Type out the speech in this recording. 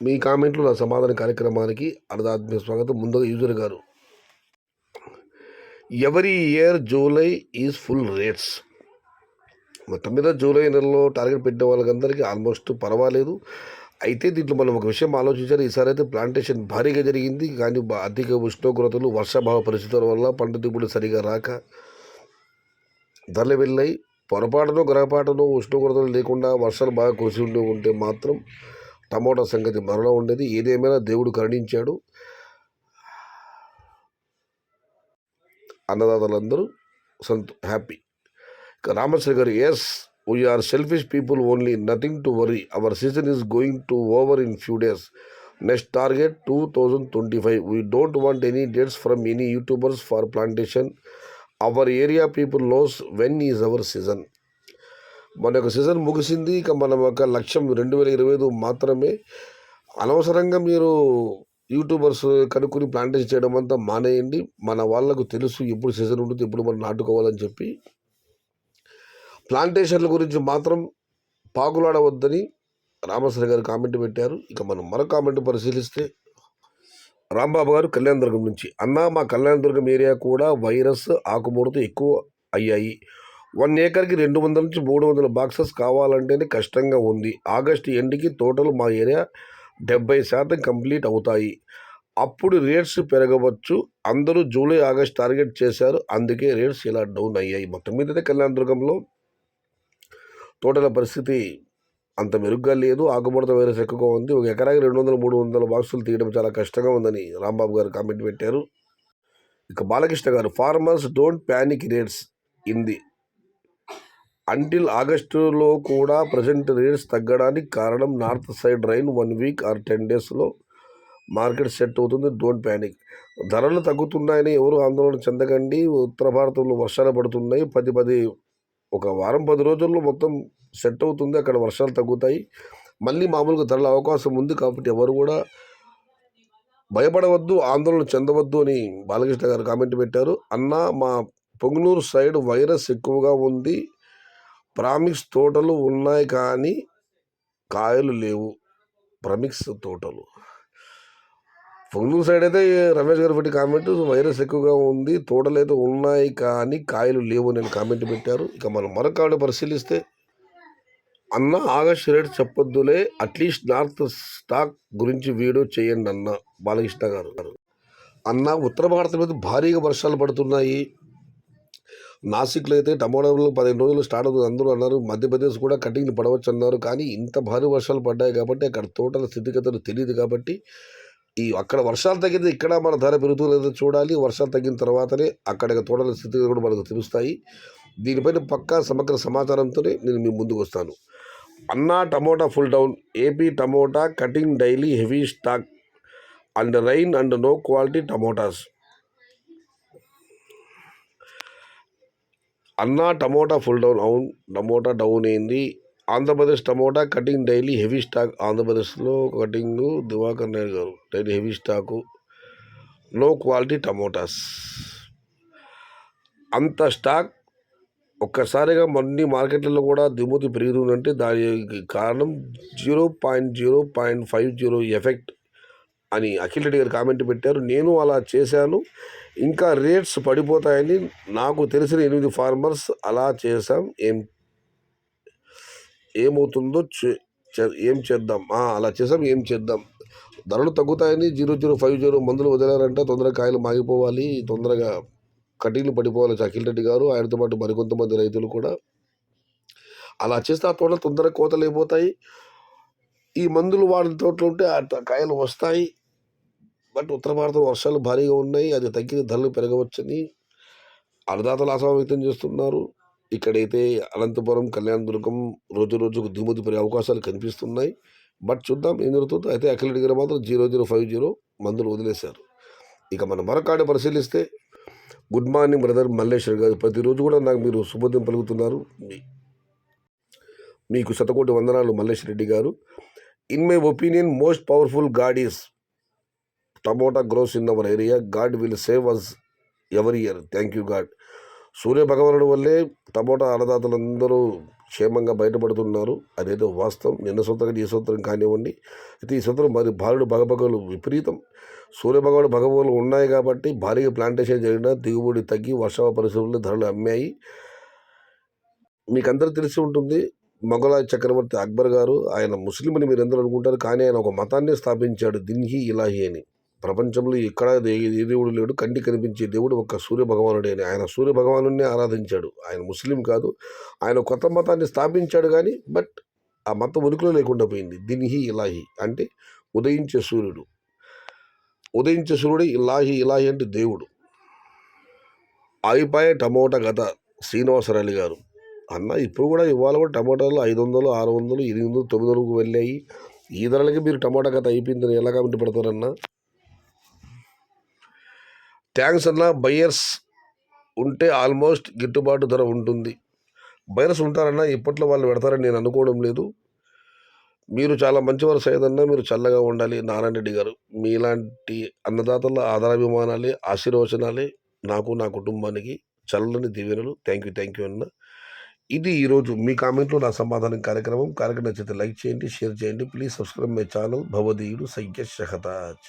మీ కామెంట్లు నా సమాధాన కార్యక్రమానికి అర్ధాత్మక స్వాగతం. ముందుగా యూజర్ గారు, every year July is full rates. మొత్తం మీద జూలై నెలలో టార్గెట్ పెట్టిన వాళ్ళకందరికీ ఆల్మోస్ట్ పర్వాలేదు. అయితే దీంట్లో మనం ఒక విషయం ఆలోచించాలి. ఈసారి అయితే ప్లాంటేషన్ భారీగా జరిగింది, కానీ అధిక ఉష్ణోగ్రతలు, వర్షాభావ పరిస్థితుల వల్ల పంట దిగుబడి సరిగా రాక ధరలు వెళ్ళాయి. పొరపాటునో గ్రహపాటునో ఉష్ణోగ్రతలు లేకుండా వర్షాలు బాగా కురిసి ఉంటే మాత్రం టమోటా సంగతి మరలా ఉండేది. ఏదేమైనా దేవుడు కరుణించాడు. అన్నదాతలందరూ హ్యాపీ. రామశ్రీ గారు, as we are selfish people only, nothing to worry. Our season is going to over in few days. Next target 2025. We don't want any dates from any YouTubers for plantation. Our area people knows when is our season. మన యొక్క season ముగిసింది. ఇక మనం ఒక లక్ష్యం 2025 మాత్రమే. అనవసరంగా మీరు యూట్యూబర్స్ కనుక్కొని ప్లాంటేషన్ చేయడం అంతా మానేయండి. మన వాళ్ళకు తెలుసు ఎప్పుడు సీజన్ ఉంటుంది, ఎప్పుడు మనం నాటుకోవాలని చెప్పి. ప్లాంటేషన్ల గురించి మాత్రం పాకులాడవద్దని రామశ్రీ గారు కామెంట్ పెట్టారు. ఇక మనం మరో కామెంట్ పరిశీలిస్తే, రాంబాబు గారు కళ్యాణదుర్గం నుంచి, అన్నా మా కళ్యాణదుర్గం ఏరియా కూడా వైరస్ ఆకుముడత ఎక్కువ అయ్యాయి. 1 ఏకర్కి 200 నుంచి 300 బాక్సెస్ కావాలంటేనే కష్టంగా ఉంది. ఆగస్టు ఎండ్కి టోటల్ మా ఏరియా 70% కంప్లీట్ అవుతాయి. అప్పుడు రేట్స్ పెరగవచ్చు. అందరూ జూలై ఆగస్ట్ టార్గెట్ చేశారు, అందుకే రేట్స్ ఇలా డౌన్ అయ్యాయి. మొత్తం మీద కళ్యాణదుర్గంలో తోటల పరిస్థితి అంత మెరుగ్గా లేదు. ఆకుముడత వైరస్ ఎక్కువగా ఉంది. 1 ఎకరాకి 200-300 బాక్సులు తీయడం చాలా కష్టంగా ఉందని రాంబాబు గారు కామెంట్ పెట్టారు. ఇక బాలకృష్ణ గారు, farmers don't panic rates in the until ఆగస్టులో కూడా ప్రజెంట్ రేట్స్ తగ్గడానికి కారణం north side rain 1 week or 10 డేస్లో మార్కెట్ సెట్ అవుతుంది. Don't panic. ధరలు తగ్గుతున్నాయని ఎవరు ఆందోళన చెందకండి. ఉత్తర భారతంలో వర్షాలు పడుతున్నాయి. 1 వారం 10 రోజుల్లో మొత్తం సెట్ అవుతుంది. అక్కడ వర్షాలు తగ్గుతాయి. మళ్ళీ మామూలుగా ధరల అవకాశం ఉంది. కాబట్టి ఎవరు కూడా భయపడవద్దు, ఆందోళన చెందవద్దు అని బాలకృష్ణ గారు కామెంట్ పెట్టారు. అన్న, మా పొంగునూరు సైడ్ వైరస్ ఎక్కువగా ఉంది. ప్రామిక్స్ తోటలు ఉన్నాయి కానీ కాయలు లేవు. ప్రమిక్స్ తోటలు పొంగునూరు సైడ్ అయితే రమేష్ గారు పెట్టి కామెంట్, వైరస్ ఎక్కువగా ఉంది, తోటలు అయితే ఉన్నాయి కానీ కాయలు లేవు అని కామెంట్ పెట్టారు. ఇక మనం మరొక పరిశీలిస్తే, అన్న ఆగస్ట్ రేట్ చెప్పొద్దులే, అట్లీస్ట్ నార్త్ స్టాక్ గురించి వీడియో చేయండి అన్న. బాలకృష్ణ గారు, అన్న ఉత్తర భారతం మీద భారీగా వర్షాలు పడుతున్నాయి. నాసిక్లో అయితే టమోటాలు 15 రోజులు స్టార్ట్ అవుతుంది అందరూ అన్నారు. మధ్యప్రదేశ్ కూడా కటింగ్లు పడవచ్చు అన్నారు. కానీ ఇంత భారీ వర్షాలు పడ్డాయి కాబట్టి అక్కడ తోటల స్థితిగతులు తెలియదు. కాబట్టి అక్కడ వర్షాలు తగ్గితే ఇక్కడ మన ధర పెరుగుతుందో చూడాలి. వర్షాలు తగ్గిన తర్వాతనే అక్కడ తోటల స్థితిగతులు కూడా మనకు తెలుస్తాయి. దీనిపైన పక్కా సమగ్ర సమాచారంతోనే నేను మీ ముందుకు వస్తాను. అన్నా, tomato full down. AP tomato cutting daily heavy stock and rain and no quality tomatoes. అన్నా, టమోటా ఫుల్ డౌన్. అవును, టమోటా డౌన్ అయింది. Andhra Pradesh tomato cutting daily heavy stock. ఆంధ్రప్రదేశ్లో cutting Diwakar Naidu garu, daily heavy stock, no quality tomatoes. అంత stock ఒక్కసారిగా అన్ని మార్కెట్లలో కూడా దిగుమతి పెరుగుతుందంటే దానికి కారణం 0.50 ఎఫెక్ట్ అని అఖిల్ రెడ్డి గారు కామెంట్ పెట్టారు. నేను అలా చేశాను. ఇంకా రేట్స్ పడిపోతాయని నాకు తెలిసిన 8 ఫార్మర్స్ అలా చేశాం. ఏమవుతుందో ఏం చేద్దాం, అలా చేసాం, ఏం చేద్దాం. ధరలు తగ్గుతాయని 0050 మందులు వదిలారంటే తొందరగా కాయలు మాగిపోవాలి, తొందరగా కటింగ్లు పడిపోవాలి. అఖిల్ రెడ్డి గారు, ఆయనతో పాటు మరికొంతమంది రైతులు కూడా అలా చేస్తే ఆ తోటలు తొందరగా కోతలు అయిపోతాయి. ఈ మందులు వాడిన తోటలు ఉంటే ఆ కాయలు వస్తాయి. బట్ ఉత్తర భారతం వర్షాలు భారీగా ఉన్నాయి. అది తగ్గిన ధరలు పెరగవచ్చని అన్నదాతలు ఆశాభావం వ్యక్తం చేస్తున్నారు. ఇక్కడైతే అనంతపురం, కళ్యాణదుర్గం రోజు రోజుకు దిగుమతి పెరిగే అవకాశాలు కనిపిస్తున్నాయి. బట్ చూద్దాం ఏం జరుగుతుందో. అయితే అఖిల్ రెడ్డి గారు మాత్రం 0050 మందులు వదిలేశారు. ఇక మనం మరొక పరిశీలిస్తే, గుడ్ మార్నింగ్ బ్రదర్ మల్లేశ్వర్ గారు, ప్రతిరోజు కూడా నాకు మీరు శుభోదయం పలుకుతున్నారు. మీకు శతకోటి వందనాలు మల్లేశ్వర్ రెడ్డి గారు. In my opinion most powerful god is tomato grows in our area. God will save us every year. Thank you god. Surya భగవానుడి వల్లే టమోటా అన్నదాతలందరూ క్షేమంగా బయటపడుతున్నారు. అదేదో వాస్తవం. నిన్న సంవత్సరం ఈ సంవత్సరం కానివ్వండి. అయితే ఈ సంవత్సరం మరి భారీడు భగభగలు విపరీతం. సూర్య భగవానుడు భగభగలు ఉన్నాయి కాబట్టి భారీగా ప్లాంటేషన్ జరిగిన దిగుబడి తగ్గి వర్షావ పరిస్థితుల్లో ధరలు అమ్మాయి. మీకందరూ తెలిసి ఉంటుంది, మొఘలాయ చక్రవర్తి అక్బర్ గారు, ఆయన ముస్లిం అని మీరు ఎందరూ అనుకుంటారు, కానీ ఆయన ఒక మతాన్ని స్థాపించాడు, దిన్హి ఇలాహి అని. ప్రపంచంలో ఎక్కడా ఏ దేవుడు లేడు, కంటికి కనిపించే దేవుడు ఒక్క సూర్య భగవానుడే అని. ఆయన సూర్య భగవానుడిని ఆరాధించాడు. ఆయన ముస్లిం కాదు, ఆయన కొత్త మతాన్ని స్థాపించాడు కానీ బట్ ఆ మతం ఉనికిలో లేకుండా పోయింది. దిన్హి ఇలాహి అంటే ఉదయించే సూర్యుడు. ఉదయించే సూర్యుడు ఇలాహి, ఇలాహి అంటే దేవుడు. ఆగిపోయే టమోటా గత శ్రీనివాసరాలి గారు అన్న ఇప్పుడు కూడా ఇవాళ కూడా టమాటాలు 500, 600, 800, 900కు వెళ్ళాయి. ఈ ధరలకి మీరు టమాటా కథ అయిపోయిందని ఎలా కామెంట్ పెడతారన్నా? థ్యాంక్స్ అన్న. బయ్యర్స్ ఉంటే ఆల్మోస్ట్ గిట్టుబాటు ధర ఉంటుంది. బయ్యర్స్ ఉంటారన్నా, ఇప్పట్లో వాళ్ళు పెడతారని నేను అనుకోవడం లేదు. మీరు చాలా మంచివారు సైదన్న, మీరు చల్లగా ఉండాలి. నారాయణ రెడ్డి గారు, మీలాంటి అన్నదాతల ఆధారాభిమానాలే, ఆశీర్వచనాలే నాకు, నా కుటుంబానికి చల్లని దీవెనలు. థ్యాంక్ యూ అన్న. ఇది ఈరోజు మీ కామెంట్లో నా సమాధానం కార్యక్రమం. కార్యక్రమం నచ్చితే లైక్ చేయండి, షేర్ చేయండి. ప్లీజ్ సబ్స్క్రైబ్ మై ఛానల్ భవదీయుడు సయ్యద్ షహతాజ్.